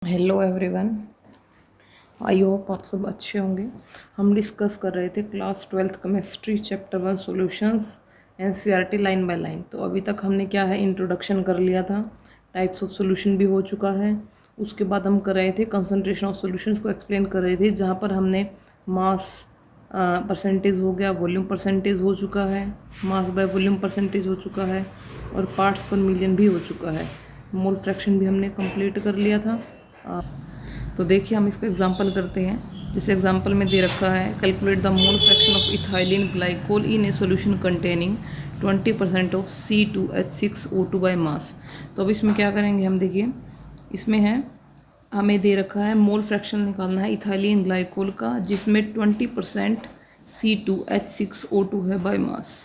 Hello everyone, I hope आप सब अच्छे होंगे। हम डिस्कस कर रहे थे class 12th chemistry chapter 1 solutions NCERT line by line. तो अभी तक हमने क्या है इंट्रोडक्शन कर लिया था, टाइप्स ऑफ सॉल्यूशन भी हो चुका है। उसके बाद हम कर रहे थे कंसंट्रेशन ऑफ सॉल्यूशंस को एक्सप्लेन कर रहे थे, जहाँ पर हमने मास परसेंटेज हो गया, वॉल्यूम परसेंटेज हो चुका है, मास बाय वॉल्यूम परसेंटेज हो चुका है और पार्ट्स पर मिलियन भी हो चुका है। मोल फ्रैक्शन भी हमने कंप्लीट कर लिया था। तो देखिए हम इसका एग्जांपल करते हैं। जिस एग्जांपल में दे रखा है calculate the mole fraction of ethylene glycol in A solution containing 20% of C2H6O2 by mass. तो अब इसमें क्या करेंगे हम, देखिए इसमें है हमें दे रखा है मोल फ्रैक्शन निकालना है इथाइलिन ग्लाइकोल का, जिसमें 20% C2H6O2 है बाय मास।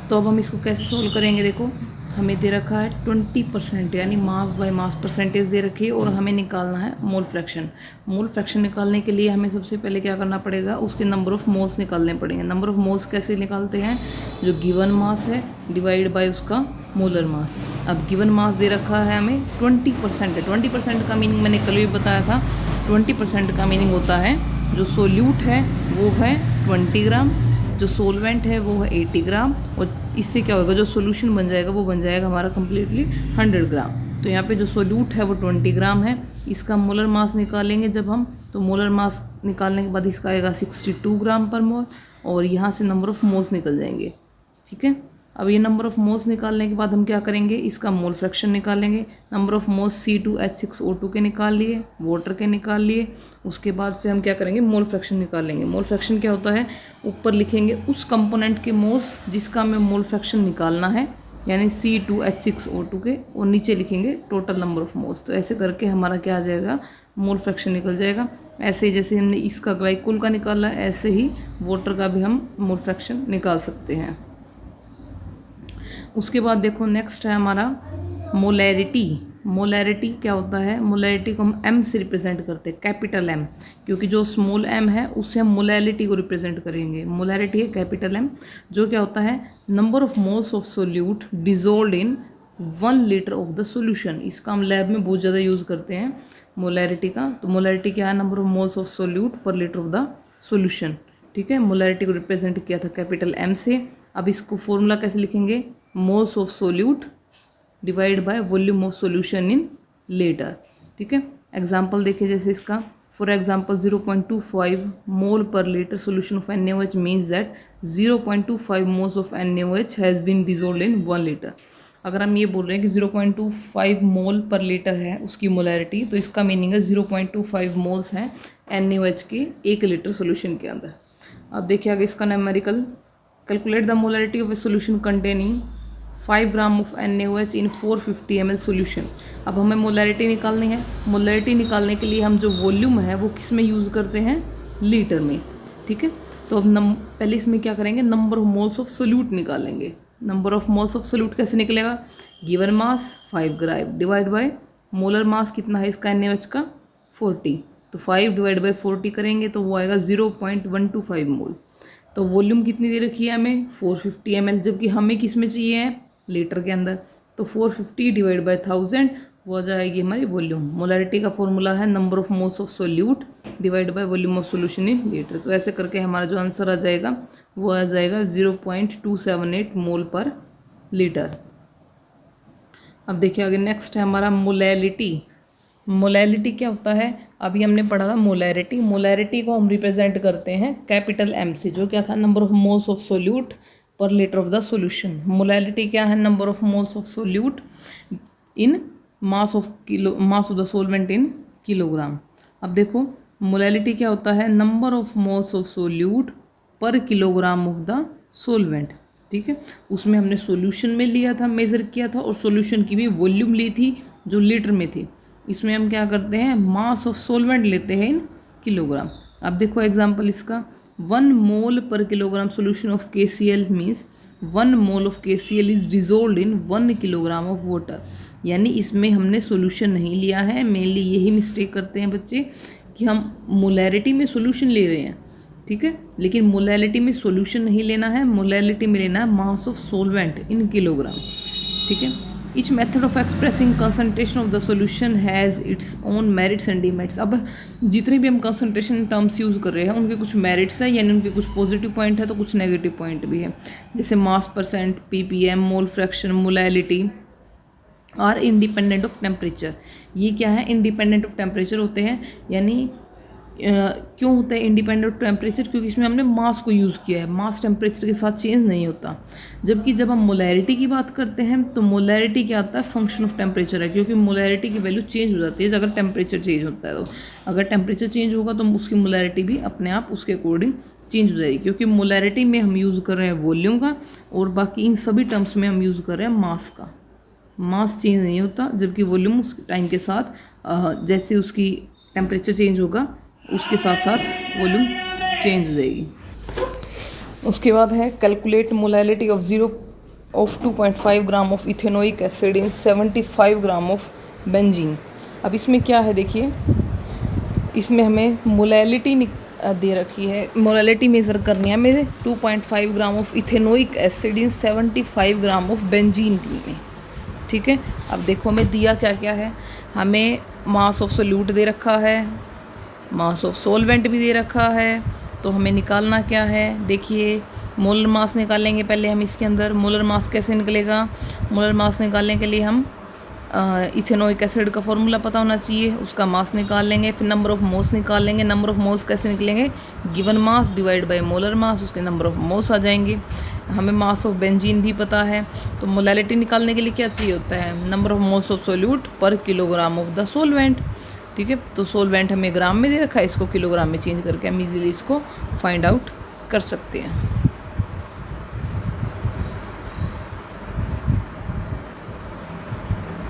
तो अब हम इसको कैसे सोल्व करेंगे, देखो हमें दे रखा है 20% यानी मास बाय मास परसेंटेज दे रखी है और हमें निकालना है मोल फ्रैक्शन। मोल फ्रैक्शन निकालने के लिए हमें सबसे पहले क्या करना पड़ेगा, उसके नंबर ऑफ़ मोल्स निकालने पड़ेंगे। नंबर ऑफ़ मोल्स कैसे निकालते हैं, जो गिवन मास है डिवाइड बाय उसका मोलर मास। अब गिवन मास दे रखा है हमें 20% है। 20% का मीनिंग मैंने कल भी बताया था। 20% का मीनिंग होता है जो सोल्यूट है वो है 20 ग्राम, जो सोलवेंट है वो है 80 ग्राम, और इससे क्या होगा जो सोल्यूशन बन जाएगा वो बन जाएगा हमारा कम्प्लीटली 100 ग्राम। तो यहाँ पे जो सोल्यूट है वो 20 ग्राम है। इसका मोलर मास निकालेंगे जब हम, तो मोलर मास निकालने के बाद इसका आएगा 62 ग्राम पर मोल, और यहाँ से नंबर ऑफ़ मोल्स निकल जाएंगे। ठीक है, अब ये नंबर ऑफ़ मोल्स निकालने के बाद हम क्या करेंगे, इसका मोल फ्रैक्शन निकालेंगे। नंबर ऑफ़ मोल्स C2H6O2 के निकाल लिए, वाटर के निकाल लिए। उसके बाद फिर हम क्या करेंगे, मोल फ्रैक्शन निकालेंगे। मोल फ्रैक्शन क्या होता है, ऊपर लिखेंगे उस कंपोनेंट के मोल्स जिसका हमें मोल फ्रैक्शन निकालना है, यानी C2H6O2 के, और नीचे लिखेंगे टोटल नंबर ऑफ़ मोल्स। तो ऐसे करके हमारा क्या आ जाएगा, मोल फ्रैक्शन निकल जाएगा। ऐसे ही जैसे हमने इसका ग्लाइकोल का निकाला, ऐसे ही वाटर का भी हम मोल फ्रैक्शन निकाल सकते हैं। उसके बाद देखो नेक्स्ट है हमारा मोलैरिटी। मोलैरिटी क्या होता है, मोलैरिटी को हम M से रिप्रेजेंट करते हैं, कैपिटल M, क्योंकि जो स्मॉल m है उससे हम मोलैरिटी को रिप्रेजेंट करेंगे। मोलैरिटी है कैपिटल M, जो क्या होता है number of moles of solute dissolve in 1 litre of the solution. इसका हम लैब में बहुत ज़्यादा यूज़ करते हैं मोलैरिटी का। तो मोलैरिटी क्या है, number of moles of solute per litre of the solution. ठीक है, मोलैरिटी को रिप्रेजेंट किया था कैपिटल M से। अब इसको फॉर्मूला कैसे लिखेंगे, moles of solute divide by volume of solution in litre. ठीक है, एग्जांपल देखिए जैसे इसका, for example 0.25 mole per litre solution of NaOH means that 0.25 moles of NaOH has been dissolve in 1 litre. अगर हम ये बोल रहे हैं कि 0.25 मोल पर लीटर है उसकी मोलैरिटी, तो इसका मीनिंग है 0.25 मोल्स हैं NaOH के 1 लीटर सोल्यूशन के अंदर। अब देखिए आगे इसका numerical, calculate the molarity of a solution containing 5 gram of NaOH in 450 ml solution. अब हमें मोलैरिटी निकालनी है। मोलैरिटी निकालने के लिए हम जो वॉल्यूम है वो किस में यूज़ करते हैं, लीटर में। ठीक है, तो अब पहले इसमें क्या करेंगे, number of moles of solute निकालेंगे। Number of moles of solute कैसे निकलेगा, given mass 5 gram divide by molar mass कितना है इसका NaOH का 40, तो 5 डिवाइड बाई 40 करेंगे तो वो आएगा 0.125 मोल। तो वॉल्यूम कितनी दे रखी है हमें 450 ml, जबकि हमें किस में चाहिए है, लीटर के अंदर। तो 450 डिवाइड बाई 1000 वो आ जाएगी हमारी वॉल्यूम। मोलैरिटी का फॉर्मूला है number of moles of solute divide by volume of solution in litre. तो ऐसे करके हमारा जो आंसर आ जाएगा वो आ जाएगा 0.278 मोल पर लीटर। अब देखिए आगे नेक्स्ट है हमारा मोलैलिटी। मोलैलिटी क्या होता है, अभी हमने पढ़ा था मोलैरिटी। मोलैरिटी को हम रिप्रेजेंट करते हैं कैपिटल M से, जो क्या था number of moles of solute per litre of the solution. Molality क्या है, number of moles of solute in mass of the solvent in kilogram. अब देखो मोलैलिटी क्या होता है, number of moles of solute per kilogram of the solvent. ठीक है, उसमें हमने सॉल्यूशन में लिया था, मेज़र किया था, और सॉल्यूशन की भी वॉल्यूम ली थी जो लीटर में थी। इसमें हम क्या करते हैं, मास ऑफ सोलवेंट लेते हैं इन किलोग्राम। अब देखो एग्जांपल इसका, 1 मोल पर kilogram solution of KCl means 1 mole of KCl is dissolve in 1 kilogram of water. यानी इसमें हमने सोल्यूशन नहीं लिया है। मेनली यही मिस्टेक करते हैं बच्चे कि हम मोलैरिटी में सोल्यूशन ले रहे हैं, ठीक है, लेकिन मोलैलिटी में सोल्यूशन नहीं लेना है। मोलैलिटी में लेना है mass of solvent in kilogram. ठीक है, each method of expressing concentration of the solution has its own merits and demerits. अब जितने भी हम कंसंट्रेशन टर्म्स यूज़ कर रहे हैं उनके कुछ मेरिट्स है, यानी उनके कुछ पॉजिटिव पॉइंट है तो कुछ नेगेटिव पॉइंट भी है। जैसे mass percent, ppm, mole fraction, molality are independent of temperature. ये क्या है, इंडिपेंडेंट ऑफ टेम्परेचर होते हैं। यानी क्यों होता है इंडिपेंडेंट ऑफ टेम्परेचर? क्योंकि इसमें हमने मास को यूज़ किया है, मास टेम्परेचर के साथ चेंज नहीं होता। जबकि जब हम मोलैरिटी की बात करते हैं तो मोलैरिटी क्या आता है, फंक्शन ऑफ टेम्परेचर है, क्योंकि मोलैरिटी की वैल्यू चेंज हो जाती है अगर टेम्परेचर चेंज होता है। तो अगर टेम्परेचर चेंज होगा तो उसकी मोलैरिटी भी अपने आप उसके अकॉर्डिंग चेंज हो जाएगी, क्योंकि मोलैरिटी में हम यूज़ कर रहे हैं वॉल्यूम का और बाकी इन सभी टर्म्स में हम यूज़ कर रहे हैं मास का। मास चेंज नहीं होता, जबकि वॉल्यूम उस टाइम के साथ जैसे उसकी टेम्परेचर चेंज होगा उसके साथ साथ वॉल्यूम चेंज हो जाएगी। उसके बाद है calculate molality of 2.5 gram of ethanoic acid in 75 gram of benzene. अब इसमें क्या है देखिए, इसमें हमें मोलैलिटी दे रखी है, मोलैलिटी मेज़र करनी है हमें 2.5 gram of ethanoic acid in 75 gram of benzene में। ठीक है, अब देखो हमें दिया क्या क्या है, हमें मास ऑफ सोल्यूट दे रखा है, मास ऑफ सॉल्वेंट भी दे रखा है। तो हमें निकालना क्या है, देखिए मोलर मास निकालेंगे पहले हम इसके अंदर। मोलर मास कैसे निकलेगा, मोलर मास निकालने के लिए हम इथेनोइक एसिड का फॉर्मूला पता होना चाहिए, उसका मास निकाल लेंगे, फिर नंबर ऑफ मोल्स निकाल लेंगे। नंबर ऑफ मोल्स कैसे निकलेंगे, given mass divide by molar मास, उसके नंबर ऑफ मोल्स आ जाएंगे। हमें मास ऑफ बेंजीन भी पता है, तो मोलैलिटी निकालने के लिए क्या चाहिए होता है, number of moles of solute per kilogram of the solvent. ठीक है, तो सोलवेंट हमें ग्राम में दे रखा है, इसको किलोग्राम में चेंज करके हम इजीली इसको फाइंड आउट कर सकते हैं।